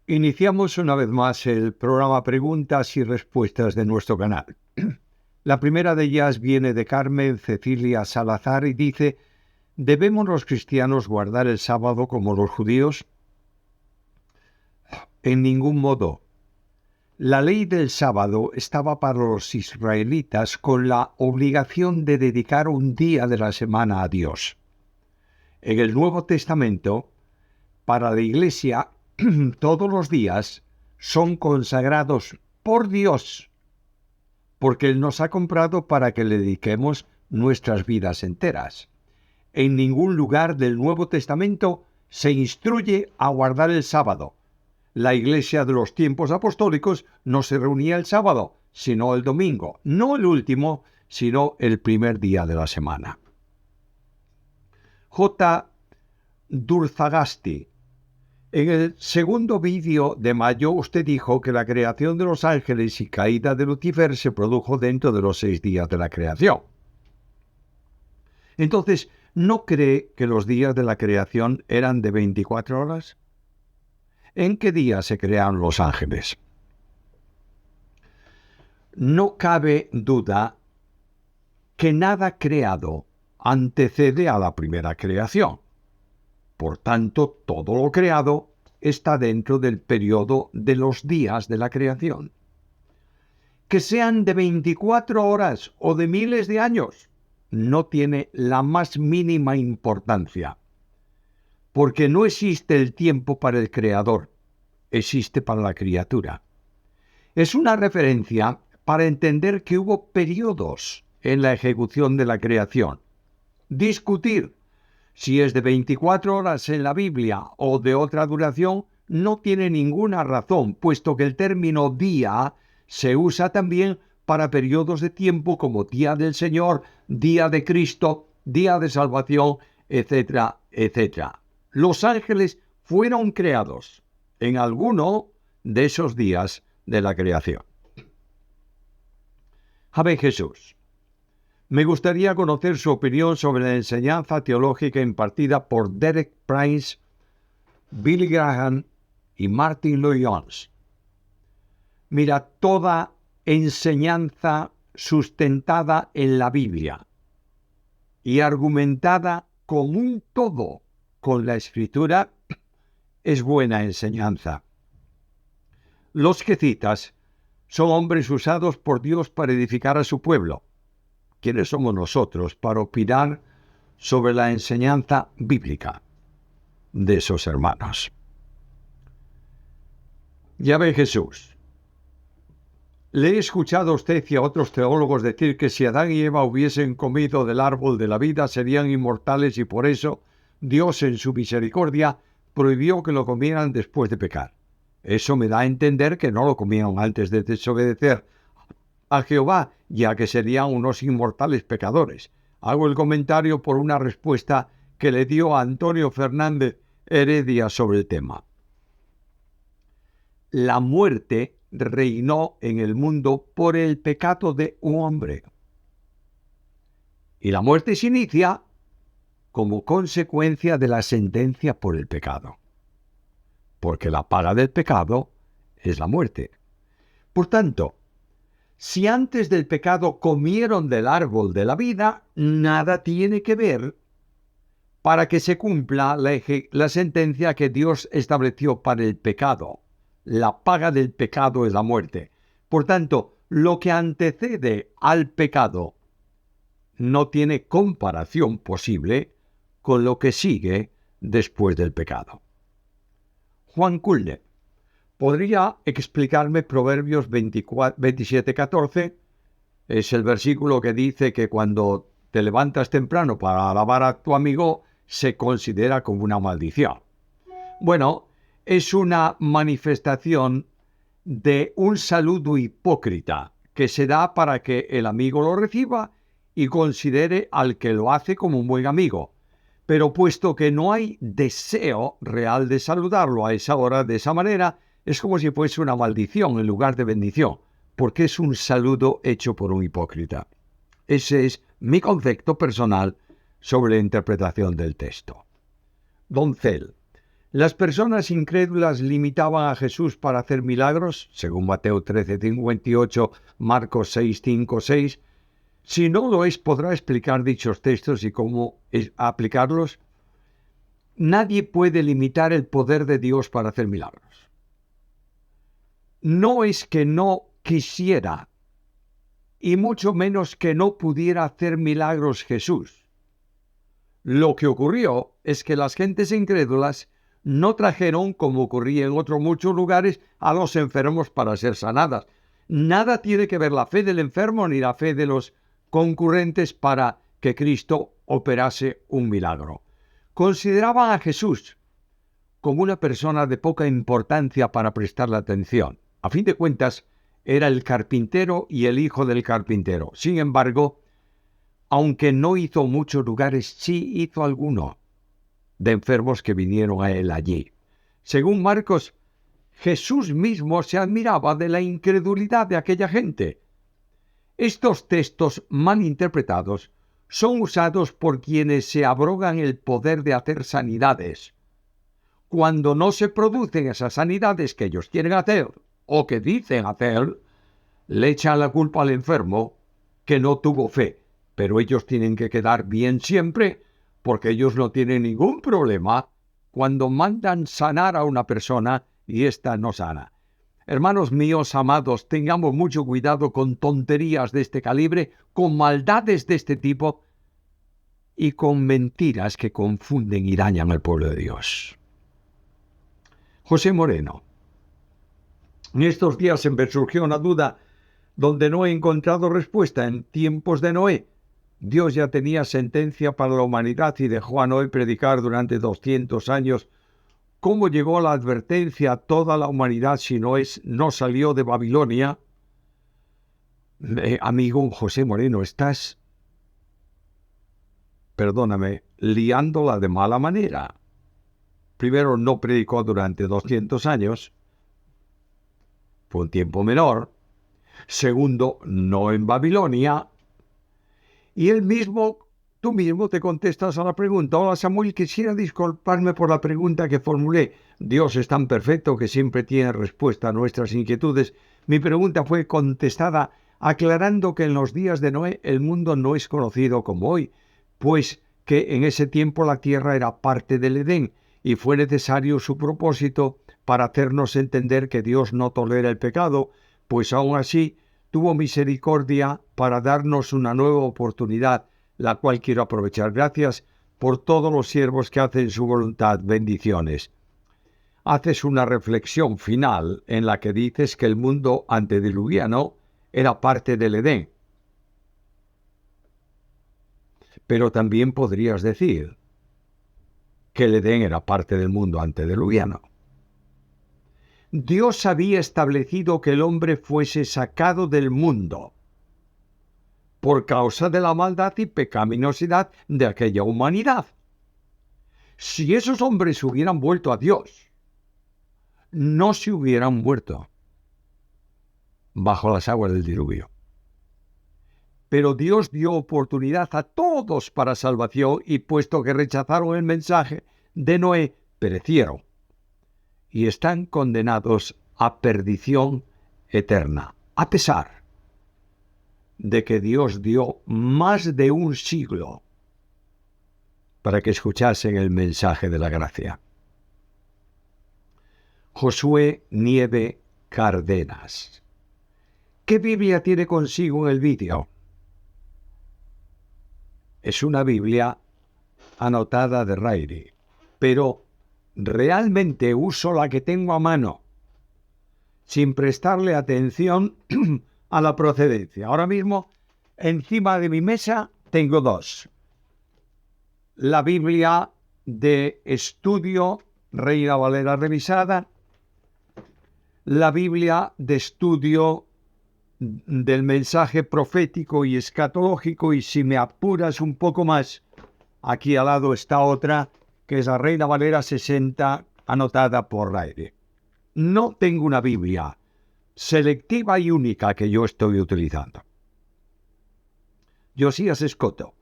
Iniciamos una vez más el programa Preguntas y Respuestas de nuestro canal. La primera de ellas viene de Carmen Cecilia Salazar y dice: ¿debemos los cristianos guardar el sábado como los judíos? En ningún modo. La ley del sábado estaba para los israelitas con la obligación de dedicar un día de la semana a Dios. En el Nuevo Testamento, para la Iglesia, todos los días son consagrados por Dios, porque Él nos ha comprado para que le dediquemos nuestras vidas enteras. En ningún lugar del Nuevo Testamento se instruye a guardar el sábado. La Iglesia de los tiempos apostólicos no se reunía el sábado, sino el domingo, no el último, sino el primer día de la semana. J. Durzagasti. En el segundo vídeo de mayo usted dijo que la creación de los ángeles y caída de Lucifer se produjo dentro de los 6 días de la creación. Entonces, ¿no cree que los días de la creación eran de 24 horas? ¿En qué día se crearon los ángeles? No cabe duda que nada creado antecede a la primera creación. Por tanto, todo lo creado está dentro del periodo de los días de la creación. Que sean de 24 horas o de miles de años, no tiene la más mínima importancia, porque no existe el tiempo para el creador, existe para la criatura. Es una referencia para entender que hubo periodos en la ejecución de la creación. Discutir si es de 24 horas en la Biblia o de otra duración no tiene ninguna razón, puesto que el término día se usa también para periodos de tiempo como Día del Señor, Día de Cristo, Día de Salvación, etcétera, etcétera. Los ángeles fueron creados en alguno de esos días de la creación. Ave Jesús. Me gustaría conocer su opinión sobre la enseñanza teológica impartida por Derek Prince, Billy Graham y Martin Lloyd-Jones. Mira, toda enseñanza sustentada en la Biblia y argumentada como un todo con la Escritura es buena enseñanza. Los que citas son hombres usados por Dios para edificar a su pueblo. ¿Quiénes somos nosotros para opinar sobre la enseñanza bíblica de esos hermanos? Ya ve Jesús. Le he escuchado a usted y a otros teólogos decir que si Adán y Eva hubiesen comido del árbol de la vida serían inmortales y por eso Dios en su misericordia prohibió que lo comieran después de pecar. Eso me da a entender que no lo comieron antes de desobedecer a Jehová, ya que serían unos inmortales pecadores. Hago el comentario por una respuesta que le dio a Antonio Fernández Heredia sobre el tema. La muerte reinó en el mundo por el pecado de un hombre. Y la muerte se inicia como consecuencia de la sentencia por el pecado. Porque la paga del pecado es la muerte. Por tanto, si antes del pecado comieron del árbol de la vida, nada tiene que ver para que se cumpla la sentencia que Dios estableció para el pecado. La paga del pecado es la muerte. Por tanto, lo que antecede al pecado no tiene comparación posible con lo que sigue después del pecado. Juan Culne. ¿Podría explicarme Proverbios 27:14? Es el versículo que dice que cuando te levantas temprano para alabar a tu amigo, se considera como una maldición. Bueno, es una manifestación de un saludo hipócrita que se da para que el amigo lo reciba y considere al que lo hace como un buen amigo. Pero puesto que no hay deseo real de saludarlo a esa hora de esa manera, es como si fuese una maldición en lugar de bendición, porque es un saludo hecho por un hipócrita. Ese es mi concepto personal sobre la interpretación del texto. Doncel. Las personas incrédulas limitaban a Jesús para hacer milagros, según Mateo 13:58, Marcos 6:5-6. Si no lo es, podrá explicar dichos textos y cómo aplicarlos. Nadie puede limitar el poder de Dios para hacer milagros. No es que no quisiera, y mucho menos que no pudiera hacer milagros Jesús. Lo que ocurrió es que las gentes incrédulas no trajeron, como ocurría en otros muchos lugares, a los enfermos para ser sanadas. Nada tiene que ver la fe del enfermo ni la fe de los concurrentes para que Cristo operase un milagro. Consideraban a Jesús como una persona de poca importancia para prestarle atención. A fin de cuentas, era el carpintero y el hijo del carpintero. Sin embargo, aunque no hizo muchos lugares, sí hizo alguno de enfermos que vinieron a él allí. Según Marcos, Jesús mismo se admiraba de la incredulidad de aquella gente. Estos textos mal interpretados son usados por quienes se abrogan el poder de hacer sanidades. Cuando no se producen esas sanidades que ellos quieren hacer o que dicen hacer, le echan la culpa al enfermo que no tuvo fe. Pero ellos tienen que quedar bien siempre, porque ellos no tienen ningún problema cuando mandan sanar a una persona y ésta no sana. Hermanos míos amados, tengamos mucho cuidado con tonterías de este calibre, con maldades de este tipo y con mentiras que confunden y dañan al pueblo de Dios. José Moreno. En estos días se me surgió una duda donde no he encontrado respuesta. En tiempos de Noé, Dios ya tenía sentencia para la humanidad y dejó a Noé predicar durante 200 años. ¿Cómo llegó la advertencia a toda la humanidad si Noé no salió de Babilonia? Amigo José Moreno, estás, perdóname, liándola de mala manera. Primero, no predicó durante 200 años. Fue un tiempo menor. Segundo, no en Babilonia. Y tú mismo te contestas a la pregunta. Hola Samuel, quisiera disculparme por la pregunta que formulé. Dios es tan perfecto que siempre tiene respuesta a nuestras inquietudes. Mi pregunta fue contestada aclarando que en los días de Noé el mundo no es conocido como hoy, pues que en ese tiempo la tierra era parte del Edén y fue necesario su propósito para hacernos entender que Dios no tolera el pecado, pues aún así tuvo misericordia para darnos una nueva oportunidad, la cual quiero aprovechar. Gracias por todos los siervos que hacen su voluntad. Bendiciones. Haces una reflexión final en la que dices que el mundo antediluviano era parte del Edén. Pero también podrías decir que el Edén era parte del mundo antediluviano. Dios había establecido que el hombre fuese sacado del mundo por causa de la maldad y pecaminosidad de aquella humanidad. Si esos hombres hubieran vuelto a Dios, no se hubieran muerto bajo las aguas del diluvio. Pero Dios dio oportunidad a todos para salvación y puesto que rechazaron el mensaje de Noé, perecieron y están condenados a perdición eterna, a pesar de que Dios dio más de un siglo para que escuchasen el mensaje de la gracia. Josué Nieve Cárdenas. ¿Qué Biblia tiene consigo en el vídeo? Es una Biblia anotada de Rairi, pero realmente uso la que tengo a mano, sin prestarle atención a la procedencia. Ahora mismo, encima de mi mesa, tengo dos. La Biblia de estudio Reina Valera revisada, la Biblia de estudio del mensaje profético y escatológico, y si me apuras un poco más, aquí al lado está otra, que es la Reina Valera 60, anotada por Rairi. No tengo una Biblia selectiva y única que yo estoy utilizando. Josías Escoto.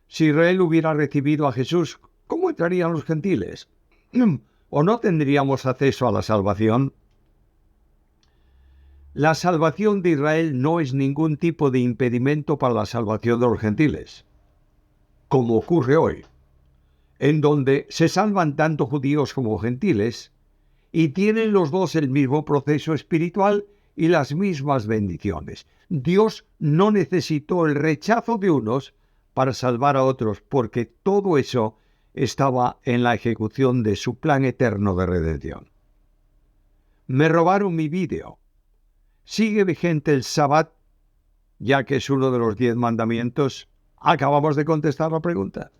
Si Israel hubiera recibido a Jesús, ¿cómo entrarían los gentiles? ¿O no tendríamos acceso a la salvación? La salvación de Israel no es ningún tipo de impedimento para la salvación de los gentiles, como ocurre hoy, en donde se salvan tanto judíos como gentiles y tienen los dos el mismo proceso espiritual y las mismas bendiciones. Dios no necesitó el rechazo de unos para salvar a otros, porque todo eso estaba en la ejecución de su plan eterno de redención. Me robaron mi vídeo. ¿Sigue vigente el Sabbat, ya que es uno de los 10 mandamientos? Acabamos de contestar la pregunta.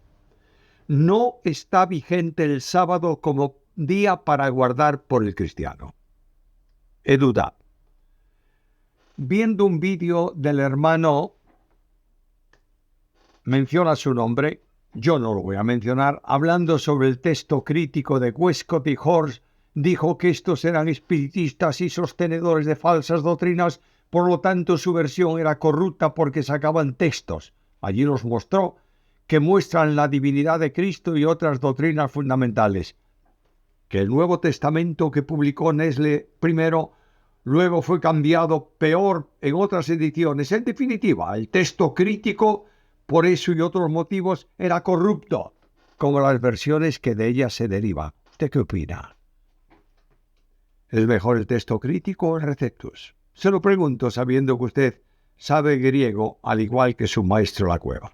No está vigente el sábado como día para guardar por el cristiano. He dudado. Viendo un vídeo del hermano, menciona su nombre, yo no lo voy a mencionar, hablando sobre el texto crítico de Westcott y Hort, dijo que estos eran espiritistas y sostenedores de falsas doctrinas, por lo tanto su versión era corrupta porque sacaban textos. Allí los mostró, que muestran la divinidad de Cristo y otras doctrinas fundamentales. Que el Nuevo Testamento que publicó Nestle primero, luego fue cambiado peor en otras ediciones. En definitiva, el texto crítico, por eso y otros motivos, era corrupto, como las versiones que de ella se derivan. ¿Usted qué opina? ¿Es mejor el texto crítico o el Receptus? Se lo pregunto sabiendo que usted sabe griego al igual que su maestro La Cueva.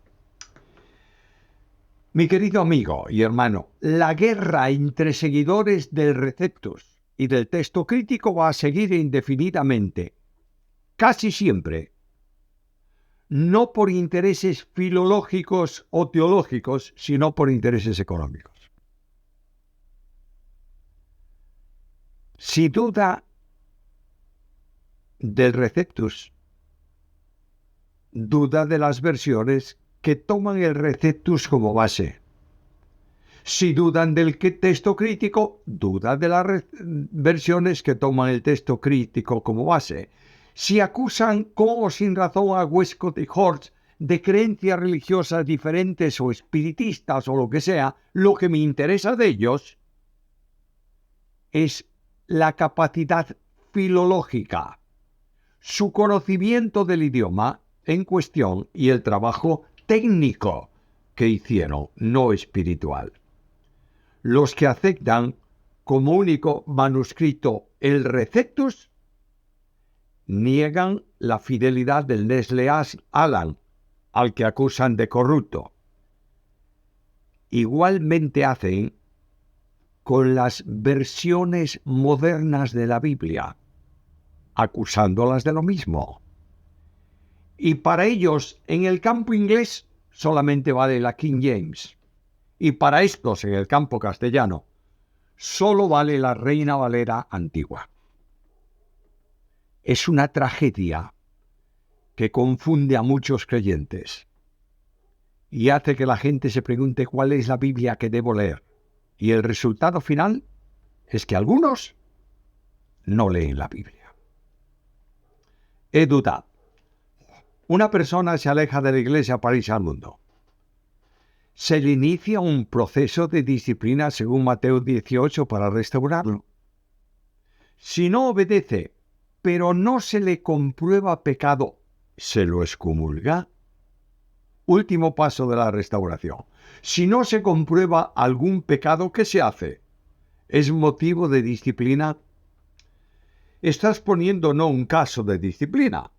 Mi querido amigo y hermano, la guerra entre seguidores del Receptus y del texto crítico va a seguir indefinidamente, casi siempre, no por intereses filológicos o teológicos, sino por intereses económicos. Si duda del Receptus, duda de las versiones que toman el Receptus como base. Si dudan del texto crítico, duda de las versiones que toman el texto crítico como base. Si acusan con o sin razón a Westcott y Hort de creencias religiosas diferentes o espiritistas o lo que sea, lo que me interesa de ellos es la capacidad filológica, su conocimiento del idioma en cuestión y el trabajo técnico que hicieron, no espiritual. Los que aceptan como único manuscrito el Receptus niegan la fidelidad del Nestle Aland, al que acusan de corrupto. Igualmente hacen con las versiones modernas de la Biblia, acusándolas de lo mismo. Y para ellos, en el campo inglés, solamente vale la King James. Y para estos, en el campo castellano, solo vale la Reina Valera antigua. Es una tragedia que confunde a muchos creyentes y hace que la gente se pregunte cuál es la Biblia que debo leer. Y el resultado final es que algunos no leen la Biblia. He dudado. Una persona se aleja de la iglesia para irse al mundo. Se le inicia un proceso de disciplina según Mateo 18 para restaurarlo. Si no obedece, pero no se le comprueba pecado, ¿se lo excomulga? Último paso de la restauración. Si no se comprueba algún pecado, ¿qué se hace? ¿Es motivo de disciplina? Estás poniendo no un caso de disciplina,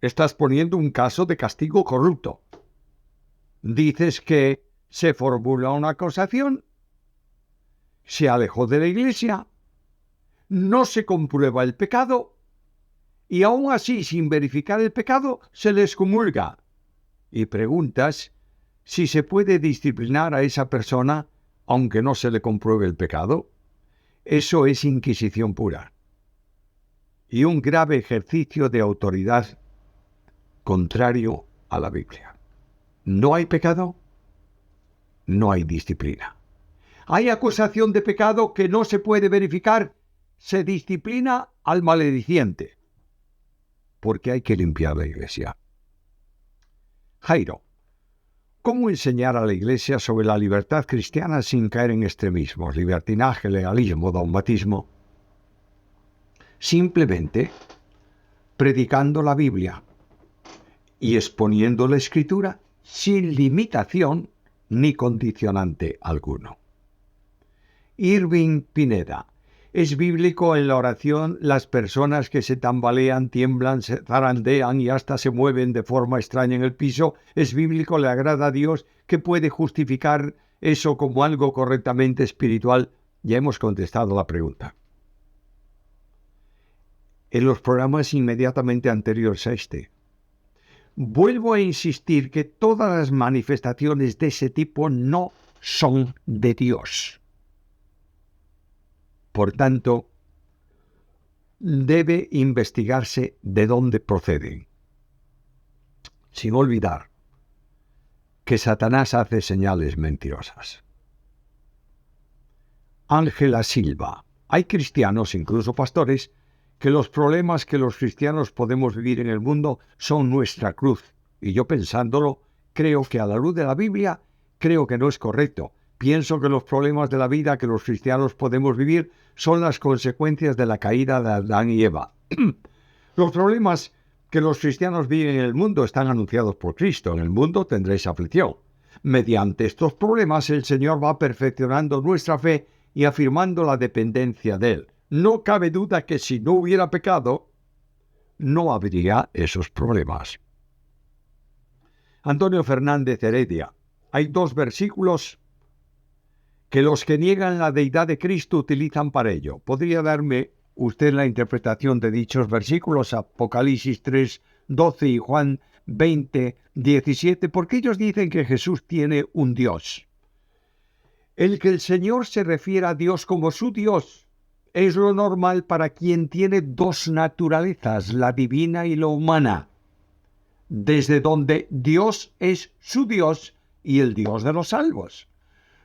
estás poniendo un caso de castigo corrupto. Dices que se formula una acusación, se alejó de la iglesia, no se comprueba el pecado y aún así, sin verificar el pecado, se le excomulga. Y preguntas si se puede disciplinar a esa persona aunque no se le compruebe el pecado. Eso es inquisición pura y un grave ejercicio de autoridad contrario a la Biblia. No hay pecado, no hay disciplina. Hay acusación de pecado que no se puede verificar, se disciplina al malediciente, porque hay que limpiar la iglesia. Jairo, ¿Cómo enseñar a la Iglesia sobre la libertad cristiana sin caer en extremismos, libertinaje, legalismo, dogmatismo? Simplemente predicando la Biblia y exponiendo la Escritura sin limitación ni condicionante alguno. Irving Pineda. ¿Es bíblico en la oración las personas que se tambalean, tiemblan, se zarandean y hasta se mueven de forma extraña en el piso? ¿Es bíblico? ¿Le agrada a Dios? ¿Qué puede justificar eso como algo correctamente espiritual? Ya hemos contestado la pregunta en los programas inmediatamente anteriores a este. Vuelvo a insistir que todas las manifestaciones de ese tipo no son de Dios. Por tanto, debe investigarse de dónde proceden. Sin olvidar que Satanás hace señales mentirosas. Ángela Silva. Hay cristianos, incluso pastores, que los problemas que los cristianos podemos vivir en el mundo son nuestra cruz. Y yo pensándolo, creo que a la luz de la Biblia, creo que no es correcto. Pienso que los problemas de la vida que los cristianos podemos vivir son las consecuencias de la caída de Adán y Eva. Los problemas que los cristianos viven en el mundo están anunciados por Cristo. En el mundo tendréis aflicción. Mediante estos problemas el Señor va perfeccionando nuestra fe y afirmando la dependencia de Él. No cabe duda que si no hubiera pecado, no habría esos problemas. Antonio Fernández Heredia. Hay dos versículos que los que niegan la deidad de Cristo utilizan para ello. ¿Podría darme usted la interpretación de dichos versículos? Apocalipsis 3:12 y Juan 20:17. Porque ellos dicen que Jesús tiene un Dios. El que el Señor se refiera a Dios como su Dios es lo normal para quien tiene dos naturalezas, la divina y la humana, desde donde Dios es su Dios y el Dios de los salvos.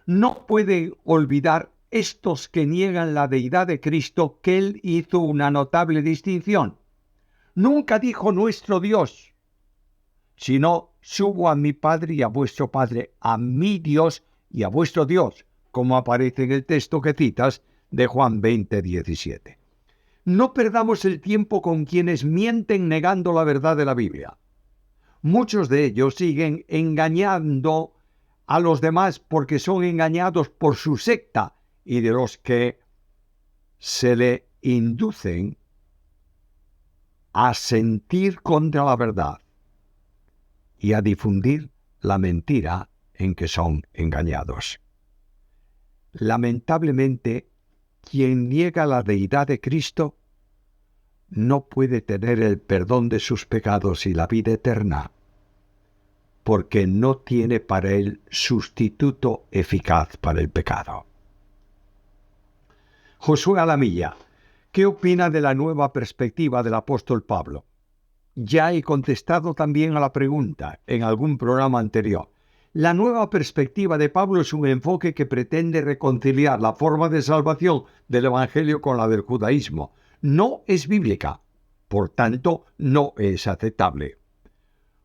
No pueden olvidar estos que niegan la deidad de Cristo que Él hizo una notable distinción. Nunca dijo nuestro Dios, sino subo a mi Padre y a vuestro Padre, a mi Dios y a vuestro Dios, como aparece en el texto que citas de Juan 20:17. No perdamos el tiempo con quienes mienten negando la verdad de la Biblia. Muchos de ellos siguen engañando a los demás porque son engañados por su secta y de los que se le inducen a sentir contra la verdad y a difundir la mentira en que son engañados. Lamentablemente, quien niega la deidad de Cristo no puede tener el perdón de sus pecados y la vida eterna, porque no tiene para él sustituto eficaz para el pecado. Josué Alamilla, ¿qué opina de la nueva perspectiva del apóstol Pablo? Ya he contestado también a la pregunta en algún programa anterior. La nueva perspectiva de Pablo es un enfoque que pretende reconciliar la forma de salvación del Evangelio con la del judaísmo. No es bíblica, por tanto, no es aceptable.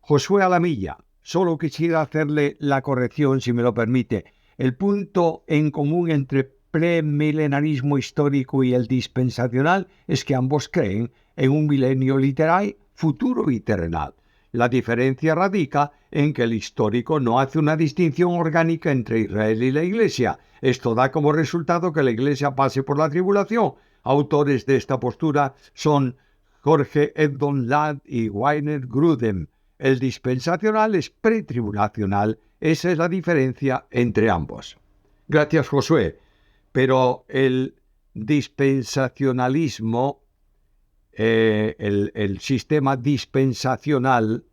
Josué Alamilla, solo quisiera hacerle la corrección, si me lo permite. El punto en común entre premilenarismo histórico y el dispensacional es que ambos creen en un milenio literal, futuro y terrenal. La diferencia radica en que el histórico no hace una distinción orgánica entre Israel y la Iglesia. Esto da como resultado que la Iglesia pase por la tribulación. Autores de esta postura son Jorge Eldon Ladd y Weiner Grudem. El dispensacional es pretribulacional. Esa es la diferencia entre ambos. Gracias, Josué. Pero el dispensacionalismo, el sistema dispensacional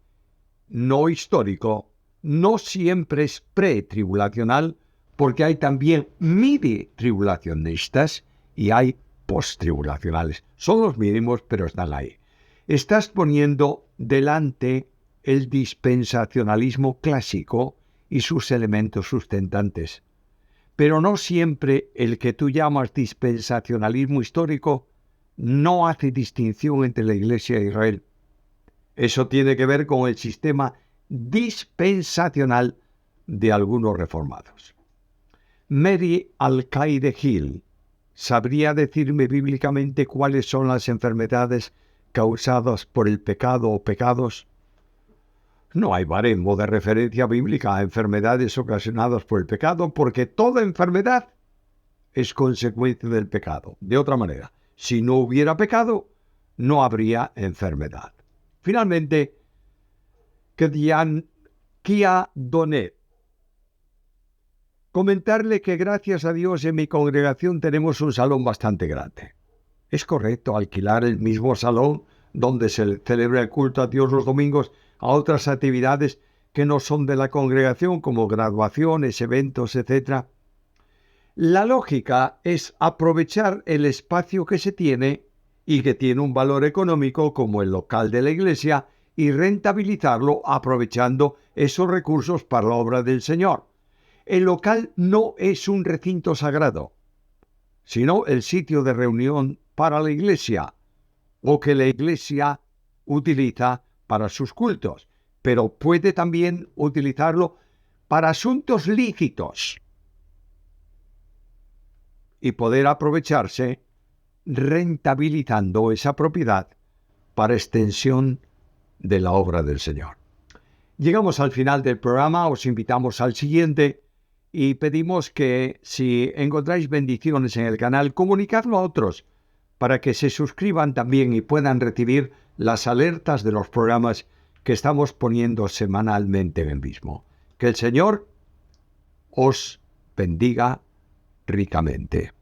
no histórico, no siempre es pretribulacional, porque hay también midi-tribulacionistas y hay post-tribulacionales. Son los mínimos, pero están ahí. Estás poniendo delante el dispensacionalismo clásico y sus elementos sustentantes. Pero no siempre el que tú llamas dispensacionalismo histórico no hace distinción entre la Iglesia e Israel. Eso tiene que ver con el sistema dispensacional de algunos reformados. Mary Alcaide Hill, ¿sabría decirme bíblicamente cuáles son las enfermedades causadas por el pecado o pecados? No hay baremo de referencia bíblica a enfermedades ocasionadas por el pecado, porque toda enfermedad es consecuencia del pecado. De otra manera, si no hubiera pecado, no habría enfermedad. Finalmente, Kia Donet. Comentarle que gracias a Dios en mi congregación tenemos un salón bastante grande. ¿Es correcto alquilar el mismo salón donde se celebra el culto a Dios los domingos a otras actividades que no son de la congregación, como graduaciones, eventos, etc.? La lógica es aprovechar el espacio que se tiene y que tiene un valor económico como el local de la iglesia y rentabilizarlo aprovechando esos recursos para la obra del Señor. El local no es un recinto sagrado, sino el sitio de reunión para la iglesia, o que la iglesia utiliza para sus cultos, pero puede también utilizarlo para asuntos lícitos y poder aprovecharse rentabilizando esa propiedad para extensión de la obra del Señor. Llegamos al final del programa, os invitamos al siguiente y pedimos que si encontráis bendiciones en el canal, comunicadlo a otros para que se suscriban también y puedan recibir las alertas de los programas que estamos poniendo semanalmente en el mismo. Que el Señor os bendiga ricamente.